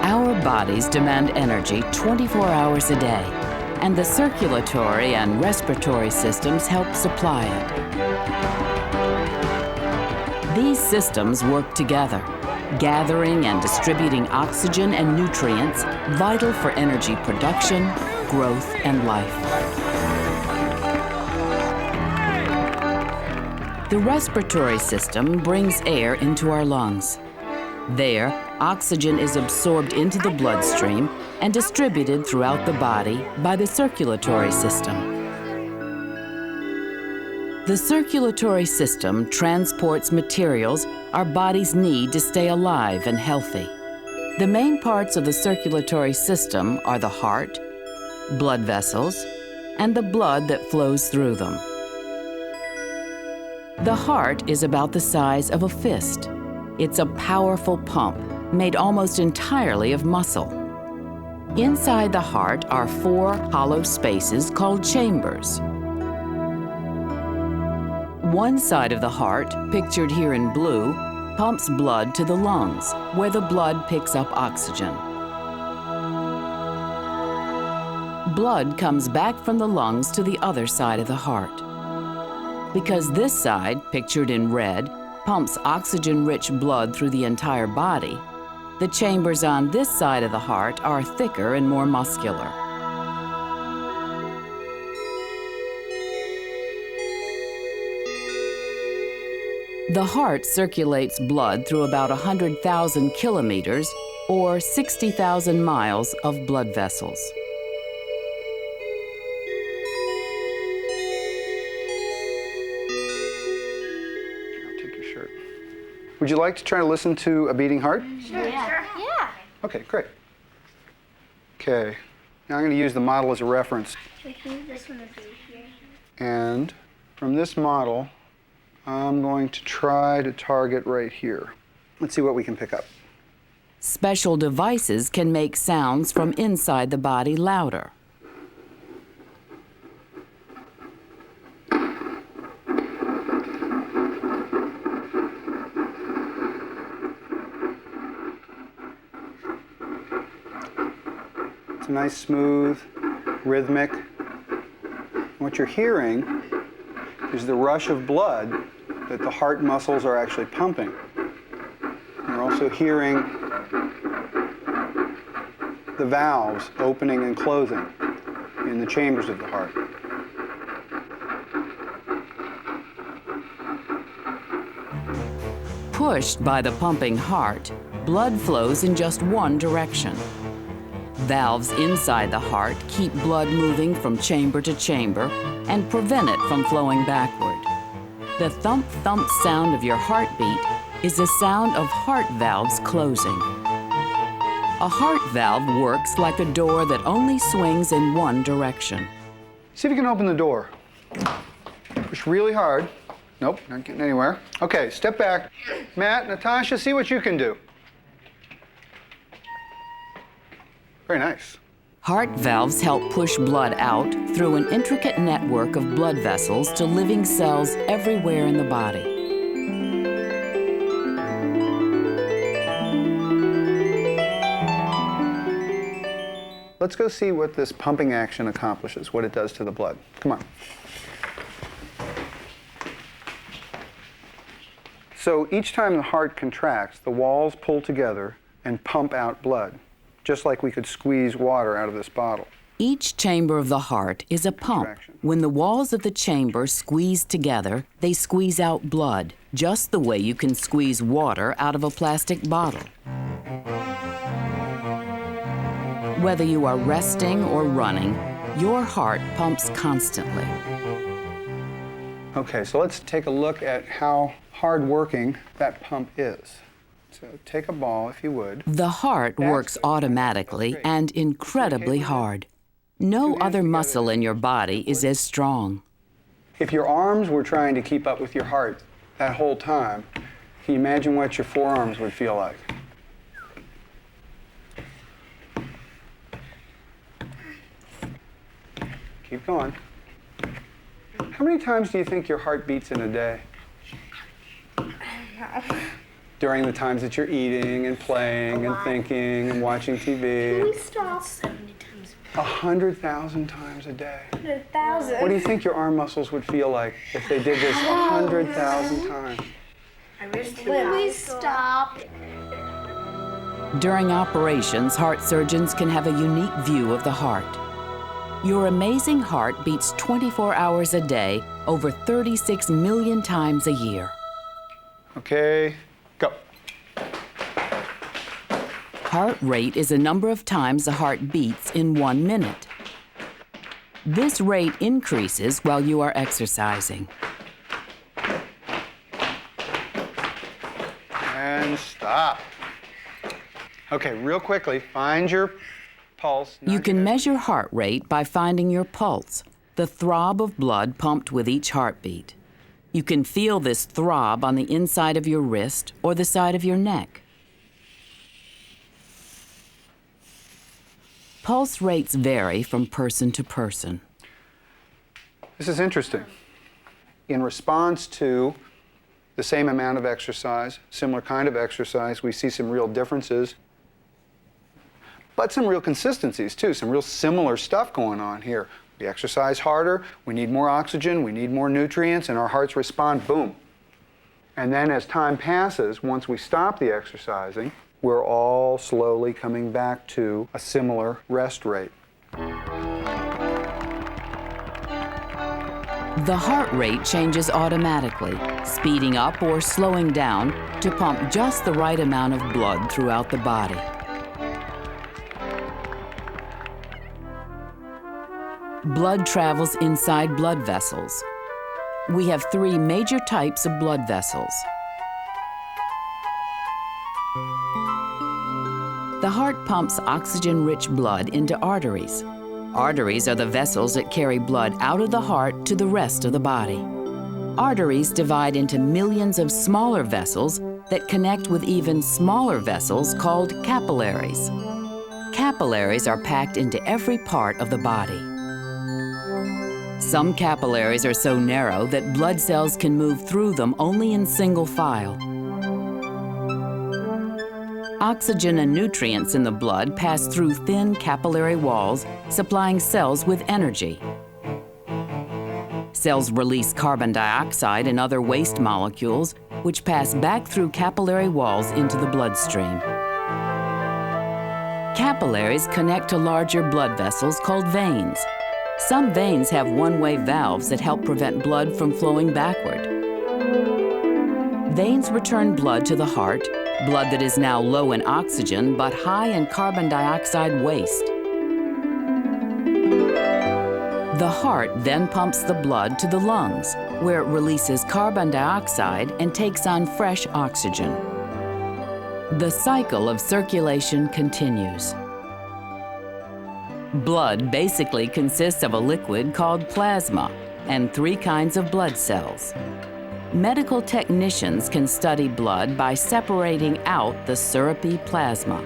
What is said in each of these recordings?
Our bodies demand energy 24 hours a day, and the circulatory and respiratory systems help supply it. These systems work together, gathering and distributing oxygen and nutrients vital for energy production, growth, and life. The respiratory system brings air into our lungs. There, oxygen is absorbed into the bloodstream and distributed throughout the body by the circulatory system. The circulatory system transports materials our bodies need to stay alive and healthy. The main parts of the circulatory system are the heart, blood vessels, and the blood that flows through them. The heart is about the size of a fist. It's a powerful pump made almost entirely of muscle. Inside the heart are 4 hollow spaces called chambers. One side of the heart, pictured here in blue, pumps blood to the lungs, where the blood picks up oxygen. Blood comes back from the lungs to the other side of the heart. Because this side, pictured in red, pumps oxygen-rich blood through the entire body, the chambers on this side of the heart are thicker and more muscular. The heart circulates blood through about 100,000 kilometers or 60,000 miles of blood vessels. Would you like to try to listen to a beating heart? Sure. Yeah. Okay, great. Okay, now I'm going to use the model as a reference. This one would be here. And from this model, I'm going to try to target right here. Let's see what we can pick up. Special devices can make sounds from inside the body louder. It's nice, smooth, rhythmic. What you're hearing is the rush of blood that the heart muscles are actually pumping. You're also hearing the valves opening and closing in the chambers of the heart. Pushed by the pumping heart, blood flows in just one direction. Valves inside the heart keep blood moving from chamber to chamber and prevent it from flowing backward. The thump-thump sound of your heartbeat is the sound of heart valves closing. A heart valve works like a door that only swings in one direction. See if you can open the door. Push really hard. Nope, not getting anywhere. Okay, step back. Matt, Natasha, see what you can do. Very nice. Heart valves help push blood out through an intricate network of blood vessels to living cells everywhere in the body. Let's go see what this pumping action accomplishes, what it does to the blood. Come on. So each time the heart contracts, the walls pull together and pump out blood, just like we could squeeze water out of this bottle. Each chamber of the heart is a pump. When the walls of the chamber squeeze together, they squeeze out blood, just the way you can squeeze water out of a plastic bottle. Whether you are resting or running, your heart pumps constantly. Okay, so let's take a look at how hard-working that pump is. So take a ball, if you would. The heart works automatically and incredibly hard. No other muscle in your body is as strong. If your arms were trying to keep up with your heart that whole time, can you imagine what your forearms would feel like? Keep going. How many times do you think your heart beats in a day? time. During the times that you're eating and playing and thinking and watching Can TV. we stop? 70 times. 100,000 times a day. 100,000. What do you think your arm muscles would feel like if they did this 100,000 times? Can we stop? During operations, heart surgeons can have a unique view of the heart. Your amazing heart beats 24 hours a day, over 36 million times a year. Okay, go. Heart rate is a number of times a heart beats in 1 minute. This rate increases while you are exercising. And stop. Okay, real quickly, find your pulse. You can measure heart rate by finding your pulse, the throb of blood pumped with each heartbeat. You can feel this throb on the inside of your wrist or the side of your neck. Pulse rates vary from person to person. This is interesting. In response to the same amount of exercise, similar kind of exercise, we see some real differences, but some real consistencies too, some real similar stuff going on here. We exercise harder, we need more oxygen, we need more nutrients, and our hearts respond, boom. And then as time passes, once we stop the exercising, we're all slowly coming back to a similar rest rate. The heart rate changes automatically, speeding up or slowing down to pump just the right amount of blood throughout the body. Blood travels inside blood vessels. We have 3 major types of blood vessels. The heart pumps oxygen-rich blood into arteries. Arteries are the vessels that carry blood out of the heart to the rest of the body. Arteries divide into millions of smaller vessels that connect with even smaller vessels called capillaries. Capillaries are packed into every part of the body. Some capillaries are so narrow that blood cells can move through them only in single file. Oxygen and nutrients in the blood pass through thin capillary walls, supplying cells with energy. Cells release carbon dioxide and other waste molecules, which pass back through capillary walls into the bloodstream. Capillaries connect to larger blood vessels called veins. Some veins have one-way valves that help prevent blood from flowing backward. Veins return blood to the heart, blood that is now low in oxygen but high in carbon dioxide waste. The heart then pumps the blood to the lungs, where it releases carbon dioxide and takes on fresh oxygen. The cycle of circulation continues. Blood basically consists of a liquid called plasma and 3 kinds of blood cells. Medical technicians can study blood by separating out the syrupy plasma.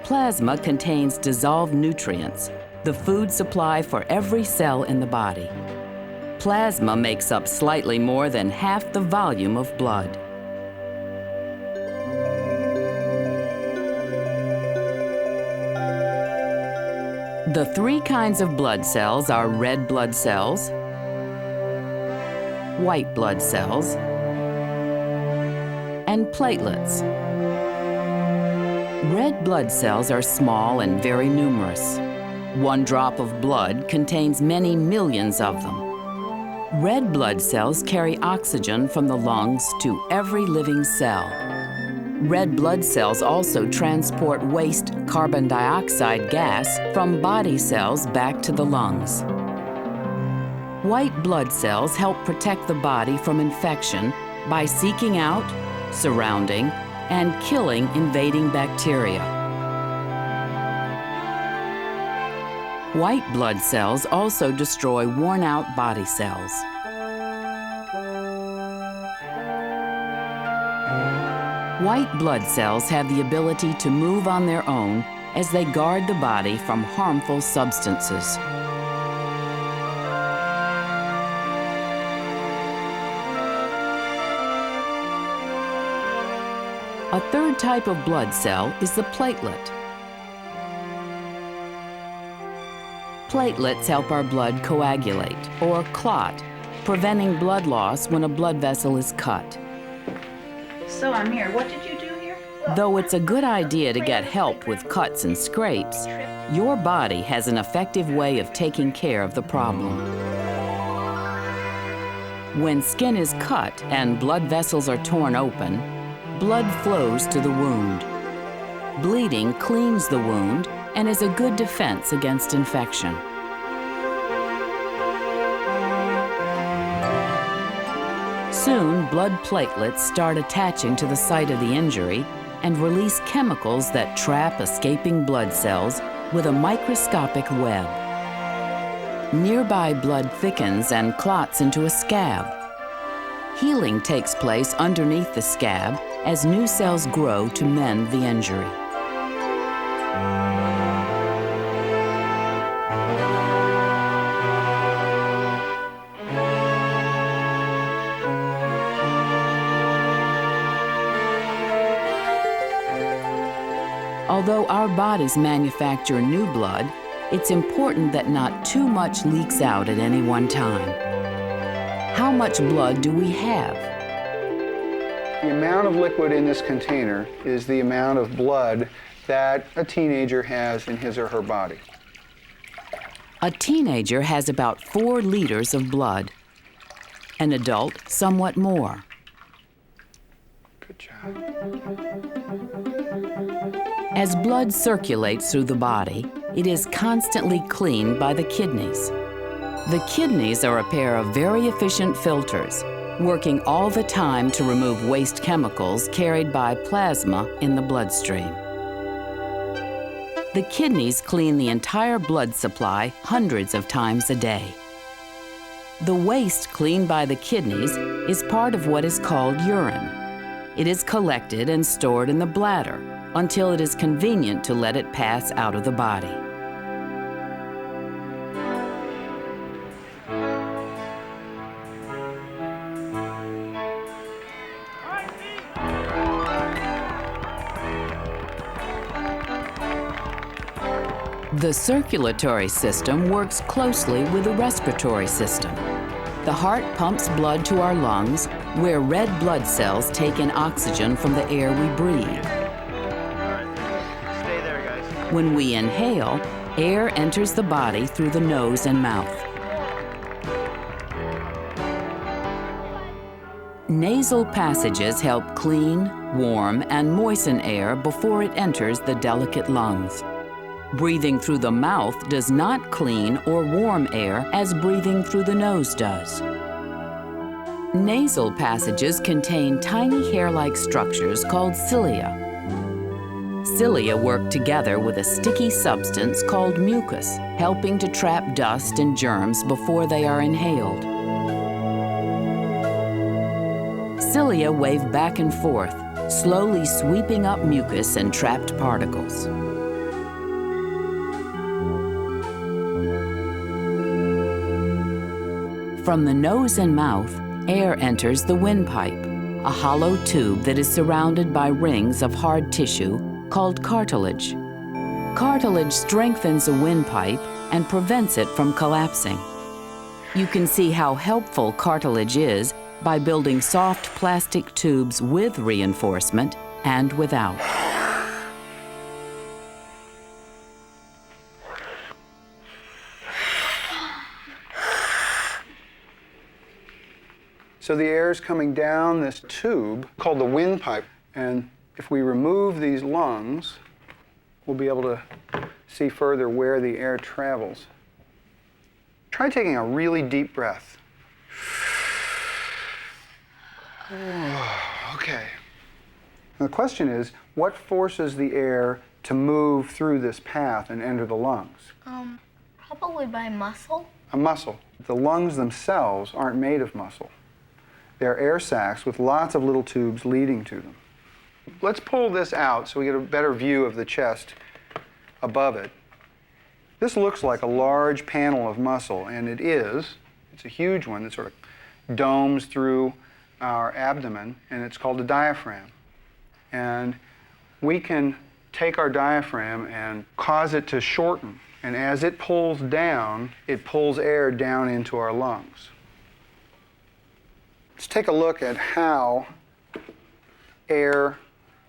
Plasma contains dissolved nutrients, the food supply for every cell in the body. Plasma makes up slightly more than half the volume of blood. The 3 kinds of blood cells are red blood cells, white blood cells, and platelets. Red blood cells are small and very numerous. 1 drop of blood contains many millions of them. Red blood cells carry oxygen from the lungs to every living cell. Red blood cells also transport waste carbon dioxide gas from body cells back to the lungs. White blood cells help protect the body from infection by seeking out, surrounding, and killing invading bacteria. White blood cells also destroy worn-out body cells. White blood cells have the ability to move on their own as they guard the body from harmful substances. A third type of blood cell is the platelet. Platelets help our blood coagulate, or clot, preventing blood loss when a blood vessel is cut. So, Amir, what did you do here? Though it's a good idea to get help with cuts and scrapes, your body has an effective way of taking care of the problem. When skin is cut and blood vessels are torn open, blood flows to the wound. Bleeding cleans the wound and is a good defense against infection. Soon, blood platelets start attaching to the site of the injury and release chemicals that trap escaping blood cells with a microscopic web. Nearby blood thickens and clots into a scab. Healing takes place underneath the scab as new cells grow to mend the injury. Although our bodies manufacture new blood, it's important that not too much leaks out at any one time. How much blood do we have? The amount of liquid in this container is the amount of blood that a teenager has in his or her body. A teenager has about 4 liters of blood. An adult, somewhat more. Good job. As blood circulates through the body, it is constantly cleaned by the kidneys. The kidneys are a pair of very efficient filters, working all the time to remove waste chemicals carried by plasma in the bloodstream. The kidneys clean the entire blood supply hundreds of times a day. The waste cleaned by the kidneys is part of what is called urine. It is collected and stored in the bladder until it is convenient to let it pass out of the body. The circulatory system works closely with the respiratory system. The heart pumps blood to our lungs, where red blood cells take in oxygen from the air we breathe. Stay there, guys. When we inhale, air enters the body through the nose and mouth. Nasal passages help clean, warm, and moisten air before it enters the delicate lungs. Breathing through the mouth does not clean or warm air as breathing through the nose does. Nasal passages contain tiny hair-like structures called cilia. Cilia work together with a sticky substance called mucus, helping to trap dust and germs before they are inhaled. Cilia wave back and forth, slowly sweeping up mucus and trapped particles. From the nose and mouth, air enters the windpipe, a hollow tube that is surrounded by rings of hard tissue called cartilage. Cartilage strengthens a windpipe and prevents it from collapsing. You can see how helpful cartilage is by building soft plastic tubes with reinforcement and without. So the air is coming down this tube called the windpipe, and if we remove these lungs, we'll be able to see further where the air travels. Try taking a really deep breath. Okay. Now the question is, what forces the air to move through this path and enter the lungs? Probably by muscle. A muscle. The lungs themselves aren't made of muscle. They're air sacs with lots of little tubes leading to them. Let's pull this out so we get a better view of the chest above it. This looks like a large panel of muscle, and it is. It's a huge one that sort of domes through our abdomen, and it's called a diaphragm. And we can take our diaphragm and cause it to shorten. And as it pulls down, it pulls air down into our lungs. Let's take a look at how air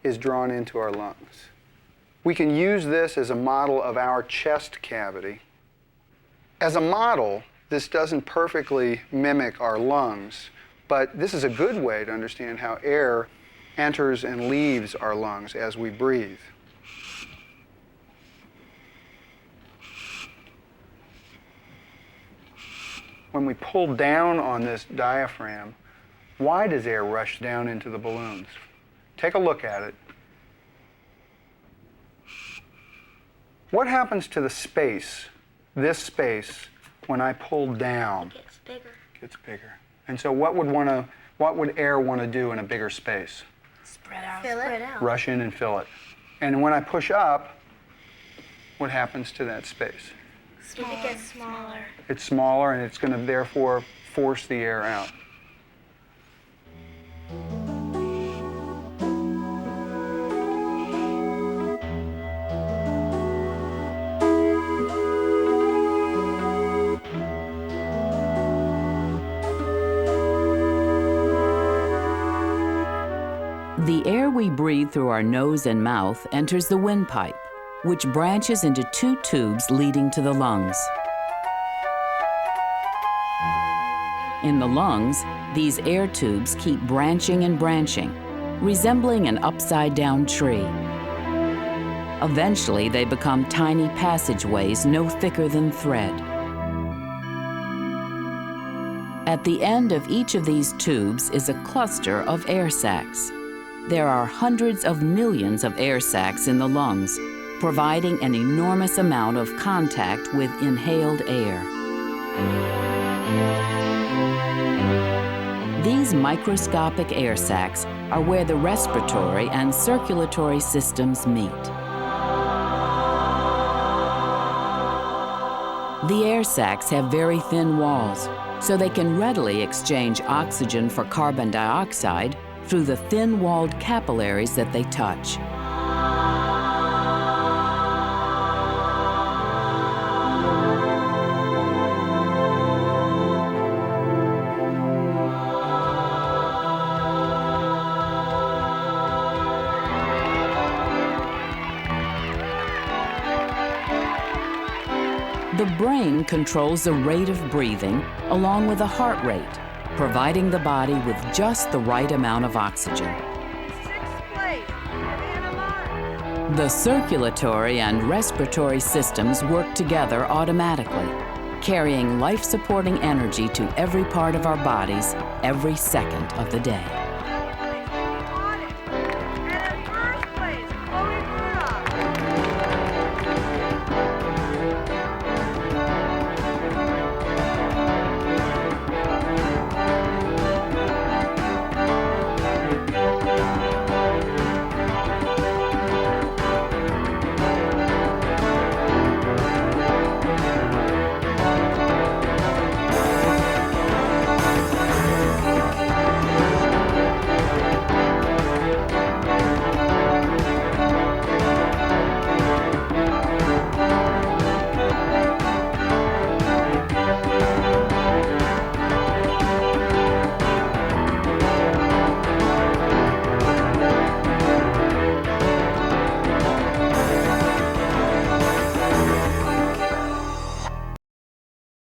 is drawn into our lungs. We can use this as a model of our chest cavity. As a model, this doesn't perfectly mimic our lungs, but this is a good way to understand how air enters and leaves our lungs as we breathe. When we pull down on this diaphragm, why does air rush down into the balloons? Take a look at it. What happens to the space, this space, when I pull down? It gets bigger. It gets bigger. And so what would air want to do in a bigger space? Spread out. Spread out. Rush in and fill it. And when I push up, what happens to that space? It gets smaller. It's smaller, and it's going to therefore force the air out. The air we breathe through our nose and mouth enters the windpipe, which branches into two tubes leading to the lungs. In the lungs, these air tubes keep branching and branching, resembling an upside-down tree. Eventually, they become tiny passageways no thicker than thread. At the end of each of these tubes is a cluster of air sacs. There are hundreds of millions of air sacs in the lungs, providing an enormous amount of contact with inhaled air. These microscopic air sacs are where the respiratory and circulatory systems meet. The air sacs have very thin walls, so they can readily exchange oxygen for carbon dioxide through the thin-walled capillaries that they touch. The brain controls the rate of breathing along with the heart rate, providing the body with just the right amount of oxygen. The circulatory and respiratory systems work together automatically, carrying life-supporting energy to every part of our bodies every second of the day.